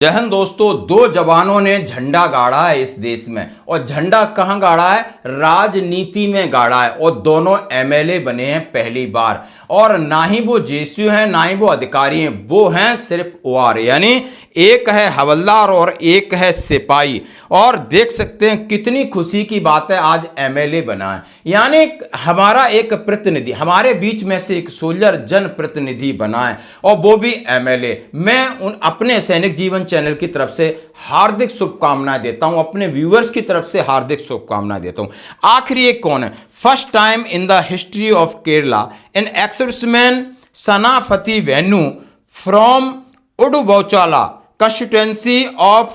जय हिंद दोस्तों, दो जवानों ने झंडा गाड़ा है इस देश में। और झंडा कहां गाड़ा है? राजनीति में गाड़ा है। और दोनों एमएलए बने हैं पहली बार। और ना ही वो जेसीयू हैं ना ही वो अधिकारी हैं, वो हैं सिर्फ ओआर, यानी एक है हवलदार और एक है सिपाही। और देख सकते हैं कितनी खुशी की बात है, आज एमएलए बना है, यानी हमारा एक प्रतिनिधि, हमारे बीच में से एक सोल्जर जन प्रतिनिधि बना है, और वो भी एमएलए। मैं उन अपने सैनिक जीवन चैनल की तरफ से हार्दिक शुभकामनाएं देता हूं, अपने व्यूअर्स की तरफ से हार्दिक शुभकामनाएं देता हूं। आखिर ये कौन है? First time in the history of Kerala an ex-serviceman Senapati Venu from Udumbanchola constituency of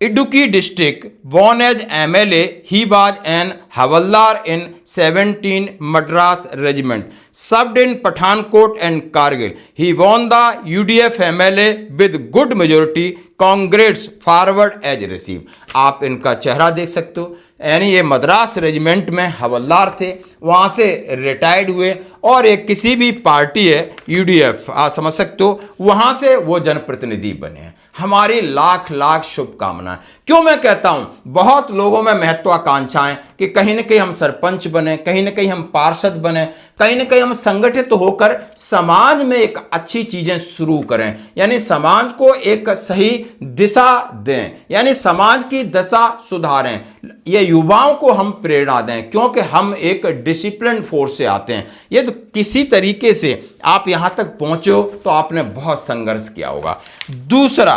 Idukki district, born as MLA, he was an Havaldar in 17 Madras Regiment, served in Pathankot and Kargil. He won the UDF MLA with good majority. Congrats forward as received. आप इनका चेहरा देख सकते हो, यानी ये Madras regiment में हवलदार थे, वहाँ से रिटायर्ड हुए और एक किसी भी पार्टी है यूडीएफ, आप समझ सकते हो, वहाँ से वो जनप्रतिनिधि बने हैं। हमारी लाख लाख शुभकामनाएं। क्यों मैं कहता हूं, बहुत लोगों में महत्वाकांक्षाएं कि कहीं ना कहीं हम सरपंच बने, कहीं ना कहीं हम पार्षद बने, कहीं ना कहीं हम संगठित होकर समाज में एक अच्छी चीजें शुरू करें, यानी समाज को एक सही दिशा दें, यानी समाज की दशा सुधारें, ये युवाओं को हम प्रेरणा दें, क्योंकि हम एक डिसिप्लिन फोर्स से आते हैं। ये तो किसी तरीके से आप यहां तक पहुंचे हो तो आपने बहुत संघर्ष किया होगा। दूसरा,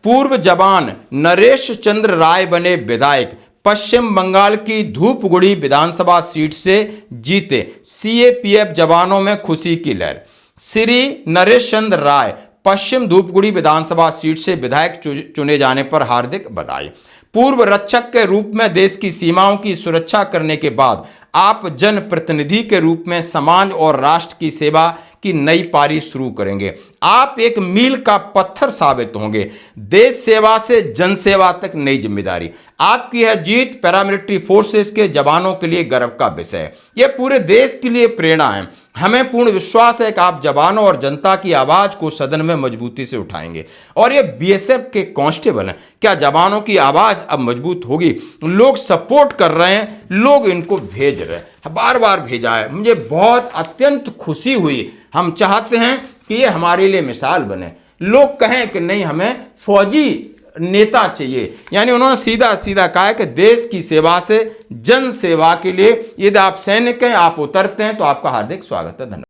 पूर्व जवान नरेश चंद्र राय बने विधायक, पश्चिम बंगाल की धूपगुड़ी विधानसभा सीट से जीते, सीएपीएफ जवानों में खुशी की लहर। श्री नरेश चंद्र राय पश्चिम धूपगुड़ी विधानसभा सीट से विधायक चुने जाने पर हार्दिक बधाई। पूर्व रक्षक के रूप में देश की सीमाओं की सुरक्षा करने के बाद आप जनप्रतिनिधि के रूप में समाज और राष्ट्र की सेवा की नई पारी शुरू करेंगे। आप एक मील का पत्थर साबित होंगे। देश सेवा से जन सेवा तक नई जिम्मेदारी आपकी है। जीत पैरामिलिट्री फोर्सेस के जवानों के लिए गर्व का विषय है, यह पूरे देश के लिए प्रेरणा है। हमें पूर्ण विश्वास है कि आप जवानों और जनता की आवाज को सदन में मजबूती से उठाएंगे। और ये बीएसएफ के कांस्टेबल हैं, क्या जवानों की आवाज अब मजबूत होगी? लोग सपोर्ट कर रहे हैं, लोग इनको भेज रहे हैं, बार बार भेजा है, मुझे बहुत अत्यंत खुशी हुई। हम चाहते हैं कि ये हमारे लिए मिसाल बने, लोग कहें कि नहीं हमें फौजी नेता चाहिए, यानी उन्होंने सीधा सीधा कहा है कि देश की सेवा से जन सेवा के लिए यदि आप सैनिक हैं, आप उतरते हैं तो आपका हार्दिक स्वागत है। धन्यवाद।